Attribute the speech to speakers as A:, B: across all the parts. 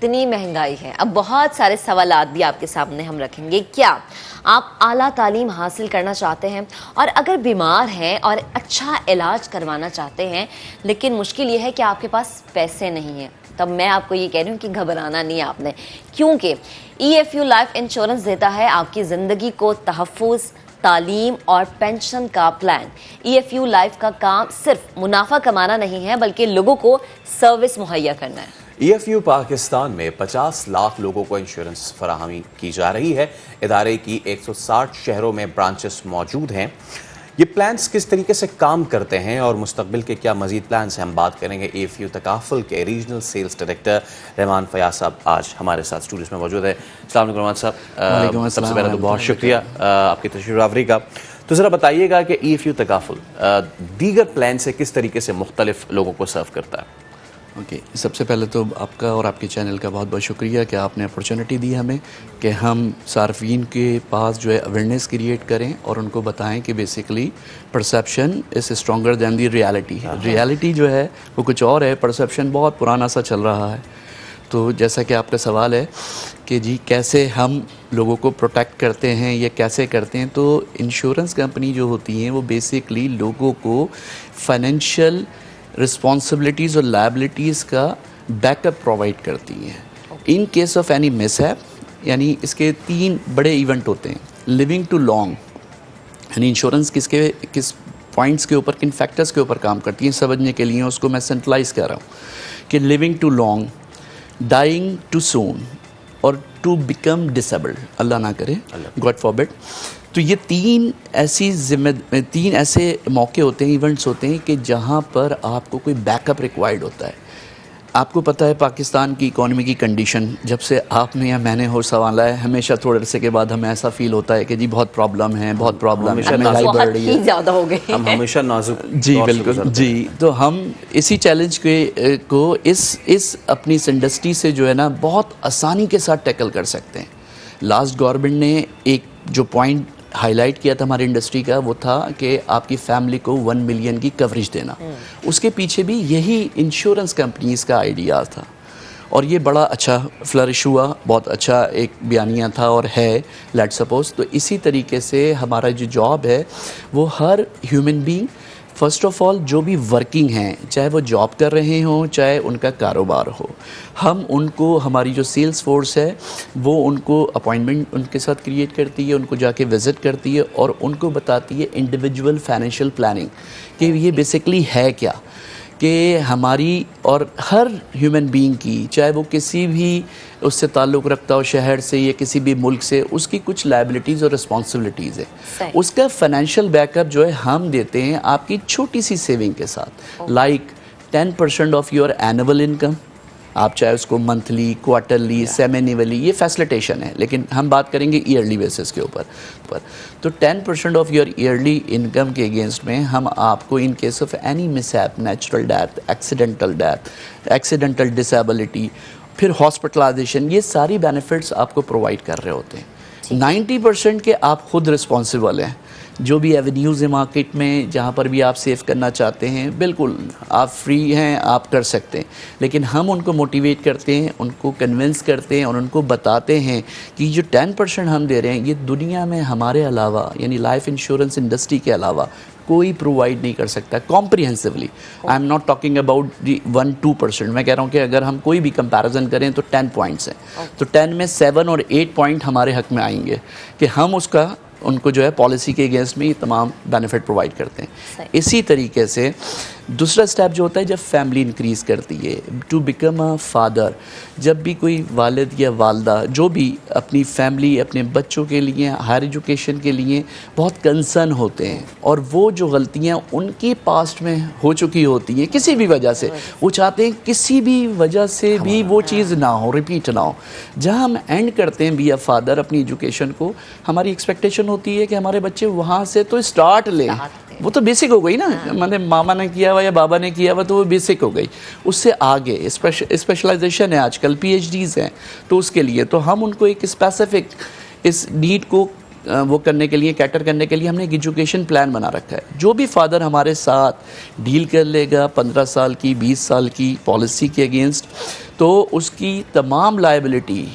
A: इतनी महंगाई है, अब बहुत सारे सवालात भी आपके सामने हम रखेंगे। क्या आप आला तालीम हासिल करना चाहते हैं और अगर बीमार हैं और अच्छा इलाज करवाना चाहते हैं, लेकिन मुश्किल ये है कि आपके पास पैसे नहीं हैं, तब मैं आपको ये कह रही हूँ कि घबराना नहीं है आपने, क्योंकि EFU लाइफ इंश्योरेंस देता है आपकी ज़िंदगी को तहफ़्फ़ुज़, तालीम और पेंशन का प्लान। EFU लाइफ का काम सिर्फ मुनाफा कमाना नहीं है, बल्कि लोगों को सर्विस मुहैया करना है।
B: EFU पाकिस्तान में 50 लाख लोगों को इंश्योरेंस फराहमी की जा रही है। इदारे की 160 शहरों में ब्रांचेस मौजूद हैं। ये प्लान्स किस तरीके से काम करते हैं और मुस्तकबिल के क्या मजीद प्लान्स हैं, हम बात करेंगे। EFU तकाफुल के regional sales director Rahman Fayaz साहब आज हमारे साथ स्टूडियो में मौजूद है। अस्सलाम वालेकुम रहमान साहब, सबसे पहले तो बहुत शुक्रिया आपकी तशरीफ आवरी का। तो ज़रा बताइएगा कि EFU तकाफुल दीगर प्लान से किस तरीके से मुख्तलिफ लोगों को सर्व करता है।
C: ओके, सबसे पहले तो आपका और आपके चैनल का बहुत बहुत शुक्रिया कि आपने अपॉर्चुनिटी दी हमें कि हम सार्फिन के पास जो है अवेयरनेस क्रिएट करें और उनको बताएं कि basically perception is stronger than the reality. Reality जो है वो कुछ और है, परसेप्शन बहुत पुराना सा चल रहा है। तो जैसा कि आपका सवाल है कि जी कैसे हम लोगों को प्रोटेक्ट करते हैं, ये कैसे करते हैं, तो इंश्योरेंस कंपनी जो होती हैं वो बेसिकली लोगों को फाइनेंशियल रिस्पॉन्सिबिलिटीज़ और लायबिलिटीज़ का बैकअप प्रोवाइड करती हैं in case of any mishap. यानी इसके 3 बड़े इवेंट होते हैं। लिविंग टू लॉन्ग, यानी इंश्योरेंस किस पॉइंट्स के ऊपर, किन फैक्टर्स के ऊपर काम करती हैं, समझने के लिए उसको मैं सेंट्रलाइज कर रहा हूँ कि living to long, dying to soon और टू बिकम डिसेबल्ड, अल्लाह ना करे, गॉड फॉरबिड। तो ये 3 ऐसे मौके होते हैं, इवेंट्स होते हैं कि जहाँ पर आपको कोई बैकअप रिक्वायर्ड होता है। आपको पता है पाकिस्तान की इकॉनमी की कंडीशन, जब से आपने या मैंने हो संभाला है, हमेशा थोड़े अरसे के बाद हमें ऐसा फील होता है कि जी बहुत प्रॉब्लम है, बहुत प्रॉब्लम है, महंगाई बढ़ रही है,
A: ज़्यादा हो गई,
B: हम हमेशा नाजुक।
C: जी बिल्कुल जी। तो हम इसी चैलेंज को इस अपनी इस इंडस्ट्री से जो है ना बहुत आसानी के साथ टैकल कर सकते हैं। लास्ट गवर्नमेंट ने एक जो पॉइंट हाईलाइट किया था हमारी इंडस्ट्री का, वो था कि आपकी फैमिली को 1 मिलियन की कवरेज देना। उसके पीछे भी यही इंश्योरेंस कंपनीज़ का आइडिया था और ये बड़ा अच्छा फ्लरिश हुआ, बहुत अच्छा एक बयानिया था और है, लेट्स सपोज। तो इसी तरीके से हमारा जो जॉब है वो हर human being, first of all जो भी वर्किंग हैं, चाहे वो जॉब कर रहे हों चाहे उनका कारोबार हो, हम उनको, हमारी जो सेल्स फोर्स है वो उनको अपॉइंटमेंट उनके साथ क्रिएट करती है, उनको जाके विज़िट करती है और उनको बताती है इंडिविजुअल फाइनेंशियल प्लानिंग कि ये बेसिकली है क्या, कि हमारी और हर ह्यूमन बीइंग की, चाहे वो किसी भी उससे ताल्लुक़ रखता हो शहर से या किसी भी मुल्क से, उसकी कुछ लायबिलिटीज़ और रिस्पॉन्सिबिलिटीज़ है। उसका फाइनेंशियल बैकअप जो है हम देते हैं आपकी छोटी सी सेविंग के साथ, like 10% of your annual income. आप चाहे उसको मंथली, क्वार्टरली, सेमी-एनुअली, ये फैसिलिटेशन है, लेकिन हम बात करेंगे ईयरली बेसिस के ऊपर। तो 10% ऑफ योर ईयरली इनकम के अगेंस्ट में हम आपको in case of any mishap, natural death, accidental disability, फिर हॉस्पिटलाइजेशन, ये सारी बेनिफिट्स आपको प्रोवाइड कर रहे होते हैं। 90% के आप खुद रिस्पॉन्सिबल हैं। जो भी एवेन्यूज़ है मार्केट में जहाँ पर भी आप सेव करना चाहते हैं, बिल्कुल आप फ्री हैं, आप कर सकते हैं, लेकिन हम उनको मोटिवेट करते हैं, उनको कन्विंस करते हैं और उनको बताते हैं कि जो 10% हम दे रहे हैं ये दुनिया में हमारे अलावा, यानी लाइफ इंश्योरेंस इंडस्ट्री के अलावा कोई प्रोवाइड नहीं कर सकता comprehensively. I am not talking about the 1-2%, मैं कह रहा हूँ कि अगर हम कोई भी कंपैरिजन करें तो 10 पॉइंट्स हैं, तो 10 में 7 और 8 पॉइंट हमारे हक में आएंगे कि हम उनको जो है पॉलिसी के अगेंस्ट में ये तमाम बेनिफिट प्रोवाइड करते हैं। इसी तरीके से दूसरा स्टेप जो होता है जब फैमिली इंक्रीज़ करती है, टू बिकम अ फादर, जब भी कोई वालिद या वालदा जो भी अपनी फैमिली, अपने बच्चों के लिए, हायर एजुकेशन के लिए बहुत कंसर्न होते हैं और वो जो गलतियाँ उनकी पास्ट में हो चुकी होती हैं किसी भी वजह से, वो चाहते हैं किसी भी वजह से भी वो चीज़ ना हो, रिपीट ना हो। जहाँ हम एंड करते हैं बी अ फादर अपनी एजुकेशन को, हमारी एक्सपेक्टेशन होती है कि हमारे बच्चे वहाँ से तो स्टार्ट लें, वो तो बेसिक हो गई ना, मतलब मामा ने किया हुआ या बाबा ने किया हुआ तो वो बेसिक हो गई। उससे आगे स्पेशलाइजेशन है, आजकल PhDs हैं, तो उसके लिए तो हम उनको एक स्पेसिफिक इस नीड को वो करने के लिए, कैटर करने के लिए हमने एक एजुकेशन प्लान बना रखा है। जो भी फादर हमारे साथ डील कर लेगा 15 साल की, 20 साल की पॉलिसी के अगेंस्ट, तो उसकी तमाम लायबिलिटी,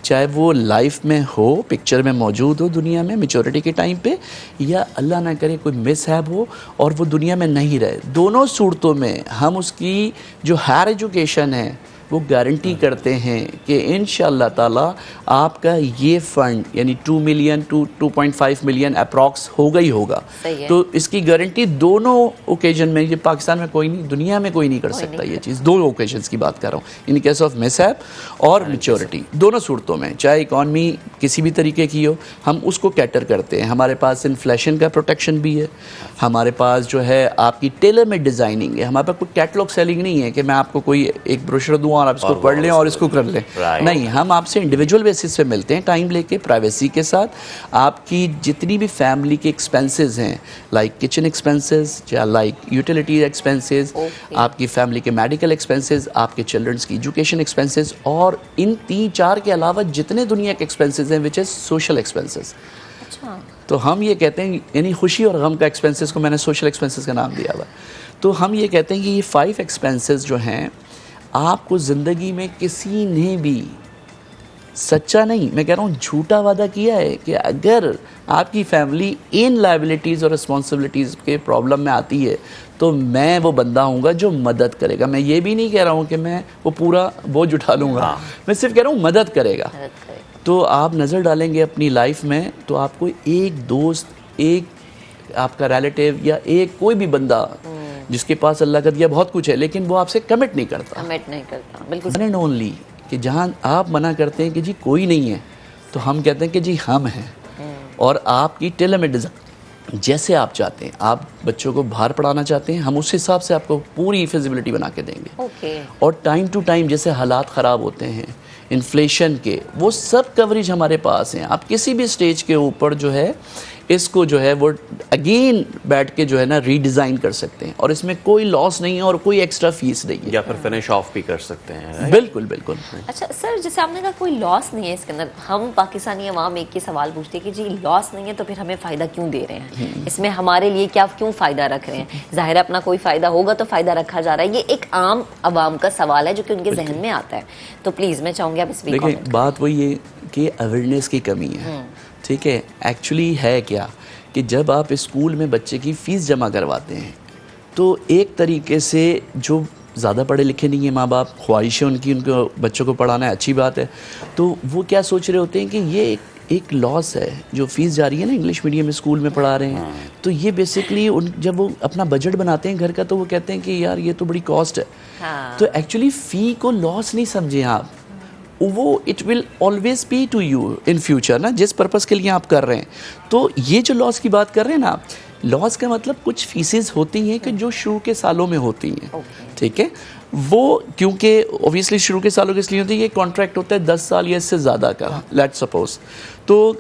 C: चाहे वो लाइफ में हो, पिक्चर में मौजूद हो दुनिया में मैच्योरिटी के टाइम पे, या अल्लाह ना करे कोई मिसहैप हो और वो दुनिया में नहीं रहे, दोनों सूरतों में हम उसकी जो हायर एजुकेशन है वो गारंटी करते हैं कि इंशाअल्लाह ताला आपका ये फ़ंड यानी 2 मिलियन टू 2.5 मिलियन अप्रॉक्स होगा ही होगा। तो इसकी गारंटी दोनों ओकेजन में, ये पाकिस्तान में कोई नहीं, दुनिया में कोई नहीं कर सकता ये चीज़। दो ओकेजन्स की बात कर रहा हूँ, इन केस ऑफ मिसहैप और मैच्योरिटी, दोनों सूरतों में, चाहे इकॉनमी किसी भी तरीके की हो, हम उसको कैटर करते हैं। हमारे पास इन्फ्लेशन का प्रोटेक्शन भी है, हमारे पास जो है आपकी टेलर में डिज़ाइनिंग है, हमारे पास कोई कैटलॉग सेलिंग नहीं है कि मैं आपको कोई एक ब्रोशर दूँ और आप इसको पढ़ लें और इसको कर लें, नहीं, हम आपसे इंडिविजुअल बेसिस पे मिलते हैं, टाइम लेके, प्राइवेसी के साथ। आपकी जितनी भी फैमिली के एक्सपेंसेस हैं, लाइक किचन एक्सपेंसेस या लाइक यूटिलिटी एक्सपेंसेस, आपकी फैमिली के मेडिकल एक्सपेंसेस, आपके चिल्ड्रंस की एजुकेशन एक्सपेंसेस, और इन 3-4 के अलावा जितने दुनिया के एक्सपेंसेस हैं, विच इज़ सोशल एक्सपेंसेस। तो हम ये कहते हैं, यानी खुशी और गम का एक्सपेंसेस को मैंने सोशल एक्सपेंसेस का नाम दिया हुआ। तो हम ये कहते हैं कि ये 5 एक्सपेंसेस जो हैं, आपको ज़िंदगी में किसी ने भी सच्चा नहीं, मैं कह रहा हूँ झूठा वादा किया है कि अगर आपकी फैमिली इन लायबिलिटीज़ और रिस्पॉन्सिबिलिटीज़ के प्रॉब्लम में आती है तो मैं वो बंदा हूँगा जो मदद करेगा। मैं ये भी नहीं कह रहा हूँ कि मैं वो पूरा बोझ उठा लूँगा, मैं सिर्फ कह रहा हूँ मदद करेगा। तो आप नज़र डालेंगे अपनी लाइफ में तो आपको एक दोस्त, एक आपका रिलेटिव या एक कोई भी बंदा जिसके पास अल्लाह का दिया बहुत कुछ है लेकिन वो आपसे कमिट नहीं करता, बिल्कुल। वन एंड ओनली कि जहाँ आप मना करते हैं कि जी कोई नहीं है, तो हम कहते हैं कि जी हम हैं, और आपकी टेलर में डिज़ाइन जैसे आप चाहते हैं, आप बच्चों को बाहर पढ़ाना चाहते हैं, हम उस हिसाब से आपको पूरी फिजिबिलिटी बना के देंगे। और टाइम टू टाइम जैसे हालात ख़राब होते हैं इन्फ्लेशन के, वो सब कवरेज हमारे पास हैं। आप किसी भी स्टेज के ऊपर जो है इसको जो है वो अगेन बैठ के जो है ना रीडिज़ाइन कर सकते हैं, और इसमें कोई लॉस नहीं है और कोई एक्स्ट्रा फीस नहीं है,
B: या फिर फिनिश ऑफ भी कर सकते हैं।
C: बिल्कुल बिल्कुल।
A: अच्छा सर, जैसे आपने कहा कोई लॉस नहीं है इसके अंदर, हम पाकिस्तानी अवाम एक ही सवाल पूछते हैं कि जी लॉस नहीं है तो फिर हमें फ़ायदा क्यों दे रहे हैं, इसमें हमारे लिए क्या क्यों फ़ायदा रख रहे हैं? ज़ाहिर है अपना कोई फ़ायदा होगा तो फ़ायदा रखा जा रहा है, ये एक आम अवाम का सवाल है जो कि उनके जहन में आता है। तो प्लीज़ मैं चाहूँगी आप इस पर
C: देखिए, बात वही है कि अवेयरनेस की कमी है, ठीक है। एक्चुअली है क्या कि जब आप स्कूल में बच्चे की फ़ीस जमा करवाते हैं तो एक तरीके से जो ज़्यादा पढ़े लिखे नहीं है माँ बाप, ख्वाहिशें उनकी, उनको बच्चों को पढ़ाना है, अच्छी बात है, तो वो क्या सोच रहे होते हैं कि ये एक लॉस है जो फ़ीस जा रही है ना, इंग्लिश मीडियम स्कूल में पढ़ा रहे हैं, तो ये बेसिकली जब वो अपना बजट बनाते हैं घर का तो वो कहते हैं कि यार ये तो बड़ी कॉस्ट है। तो एक्चुअली फ़ी को लॉस नहीं समझें आप, वो it will always be to you in future ना, जिस पर्पज़ के लिए आप कर रहे हैं। तो ये जो लॉस की बात कर रहे हैं ना, लॉस का मतलब कुछ फीसेस होती हैं कि जो शुरू के सालों में होती हैं, ठीक है, वो क्योंकि ऑब्वियसली शुरू के सालों के इसलिए होती है, ये कॉन्ट्रैक्ट होता है 10 साल या इससे ज़्यादा का, लेट्स सपोज, तो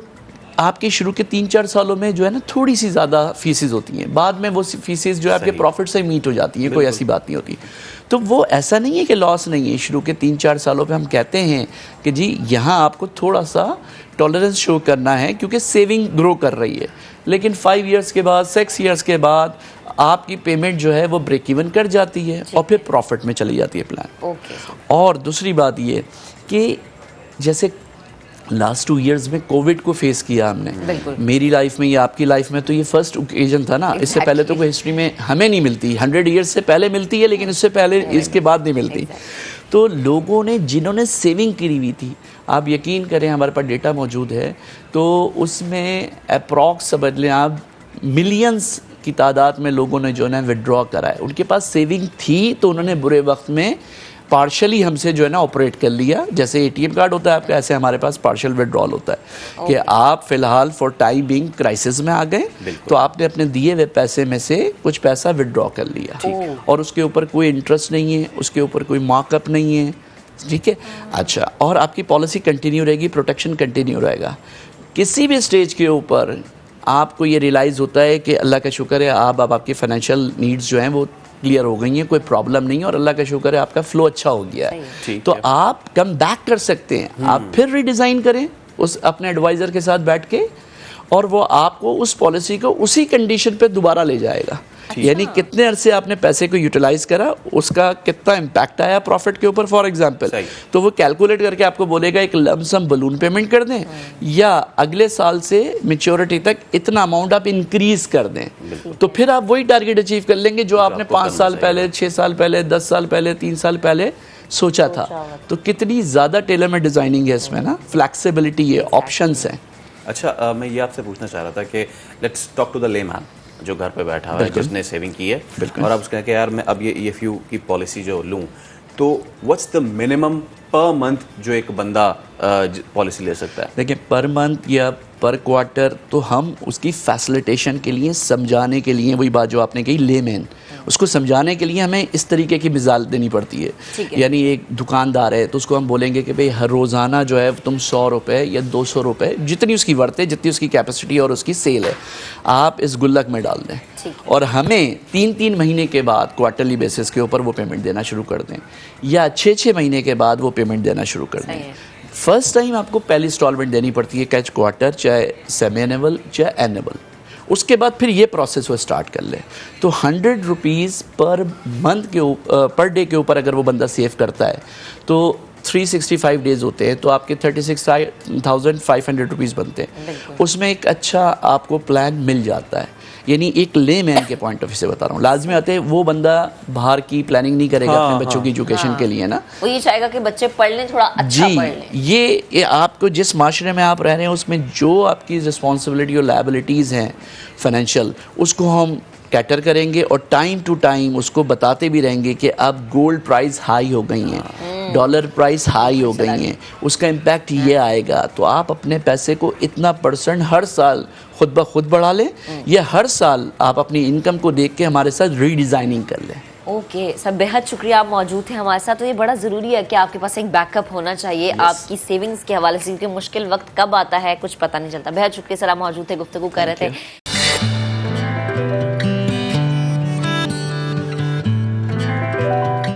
C: आपके शुरू के 3-4 सालों में जो है ना थोड़ी सी ज़्यादा फीसेस होती हैं, बाद में वो फीसेस जो है आपके प्रॉफिट से मीट हो जाती हैं, कोई ऐसी बात नहीं होती। तो वो ऐसा नहीं है कि लॉस नहीं है, शुरू के 3-4 सालों पे हम कहते हैं कि जी यहाँ आपको थोड़ा सा टॉलरेंस शो करना है क्योंकि सेविंग ग्रो कर रही है, लेकिन 5 इयर्स के बाद, 6 इयर्स के बाद आपकी पेमेंट जो है वो ब्रेक इवन कर जाती है और फिर प्रॉफिट में चली जाती है प्लान। और दूसरी बात ये कि जैसे लास्ट 2 इयर्स में कोविड को फेस किया हमने, मेरी लाइफ में या आपकी लाइफ में तो ये फर्स्ट ओकेजन था ना, इससे पहले तो कोई हिस्ट्री में हमें नहीं मिलती, 100 इयर्स से पहले मिलती है लेकिन इससे पहले इसके बाद नहीं मिलती। तो लोगों ने जिन्होंने सेविंग करी हुई थी, आप यकीन करें हमारे पास डेटा मौजूद है, तो उसमें अप्रॉक्स समझ लें आप मिलियंस की तादाद में लोगों ने जो है विड्रॉ करा है, उनके पास सेविंग थी तो उन्होंने बुरे वक्त में पार्शली हमसे जो है ना ऑपरेट कर लिया, जैसे एटीएम कार्ड होता है आपका, ऐसे हमारे पास पार्शियल विड्रॉल होता है कि आप फिलहाल फॉर टाइम बिंग क्राइसिस में आ गए तो आपने अपने दिए हुए पैसे में से कुछ पैसा विड्रॉ कर लिया, और उसके ऊपर कोई इंटरेस्ट नहीं है, उसके ऊपर कोई मार्कअप नहीं है, ठीक है। अच्छा, और आपकी पॉलिसी कंटिन्यू रहेगी, प्रोटेक्शन कंटिन्यू रहेगा। किसी भी स्टेज के ऊपर आपको ये रियलाइज़ होता है कि अल्लाह का शुक्र है अब आपकी फाइनेंशियल नीड्स जो हैं वो क्लियर हो गई हैं, कोई प्रॉब्लम नहीं है, और अल्लाह का शुक्र है आपका फ्लो अच्छा हो गया है, तो आप कम बैक कर सकते हैं, आप फिर रीडिज़ाइन करें उस अपने एडवाइज़र के साथ बैठ के, और वो आपको उस पॉलिसी को उसी कंडीशन पे दोबारा ले जाएगा। यानी कितने अरसे आपने पैसे को यूटिलाइज करा, उसका कितना इम्पैक्ट आया प्रॉफिट के ऊपर फॉर एग्जांपल।
B: सही।
C: तो वो कैलकुलेट करके आपको बोलेगा एक लमसम बलून पेमेंट कर दें या अगले साल से मैच्योरिटी तक इतना अमाउंट आप इंक्रीज कर दें, तो फिर आप वही टारगेट अचीव कर लेंगे जो आपने
B: आपको
C: 5
B: करना
C: साल
B: चाहिए।
C: पहले, 6 साल पहले, 10 साल पहले, 3 साल पहले सोचा था। तो कितनी ज़्यादा टेलर में डिज़ाइनिंग है इसमें ना, फ्लैक्सिबिलिटी है, ऑप्शंस हैं।
B: अच्छा, मैं ये आपसे पूछना चाह रहा था कि let's talk to the layman जो घर पे बैठा हुआ है, जिसने सेविंग की है और अब उसने कहा यार मैं अब ये फ्यू की पॉलिसी जो लूँ, तो what's the minimum per month जो एक बंदा पॉलिसी ले सकता है?
C: देखिए, पर मंथ या पर क्वार्टर तो हम उसकी फैसिलिटेशन के लिए, समझाने के लिए, वही बात जो आपने कही लेमैन, उसको समझाने के लिए हमें इस तरीके की मिसाल देनी पड़ती है। यानी एक दुकानदार है तो उसको हम बोलेंगे कि भाई हर रोज़ाना जो है तुम 100 रुपये या 200 रुपये, जितनी उसकी वर्थ है, जितनी उसकी कैपेसिटी और उसकी सेल है, आप इस गुल्लक में डाल दें और हमें 3-3 महीने के बाद क्वार्टरली बेसिस के ऊपर वो पेमेंट देना शुरू कर दें या 6-6 महीने के बाद वो पेमेंट देना शुरू कर दें। फर्स्ट टाइम आपको पहली इंस्टॉलमेंट देनी पड़ती है, कैच क्वार्टर, चाहे सेमी एनुअल चाहे एनुअल। उसके बाद फिर ये प्रोसेस वो स्टार्ट कर ले। तो 100 रुपीज़ पर मंथ के पर डे के ऊपर अगर वो बंदा सेव करता है तो 365 डेज़ होते हैं, तो आपके 36,500 रुपीज़ बनते हैं। उसमें एक अच्छा आपको प्लान मिल जाता है। यानी एक लेमैन के पॉइंट ऑफ व्यू से बता रहा हूँ, लाजमी आते हैं वो बंदा बाहर की प्लानिंग नहीं करेगा अपने बच्चों की एजुकेशन के लिए ना,
A: वो ये चाहेगा कि बच्चे पढ़ लें, थोड़ा अच्छा पढ़ लें।
C: ये आपको जिस माशरे में आप रह रहे हैं उसमें जो आपकी रिस्पॉन्सिबिलिटी और लायबिलिटीज़ हैं फाइनेंशियल, उसको हम कैटर करेंगे और टाइम टू टाइम उसको बताते भी रहेंगे कि अब गोल्ड प्राइस हाई हो गई हैं, डॉलर प्राइस हाई हो गई हैं, उसका इम्पैक्ट ये आएगा। तो आप अपने पैसे को इतना % हर साल खुद ब खुद बढ़ा लें या हर साल आप अपनी इनकम को देख के हमारे साथ रीडिज़ाइनिंग कर लें।
A: ओके सर, बेहद शुक्रिया, आप मौजूद थे हमारे साथ। तो ये बड़ा ज़रूरी है कि आपके पास एक बैकअप होना चाहिए आपकी सेविंग्स के हवाले से, क्योंकि मुश्किल वक्त कब आता है कुछ पता नहीं चलता। बेहद शुक्रिया सर, आप मौजूद थे, गुफ्तगू कर रहे थे।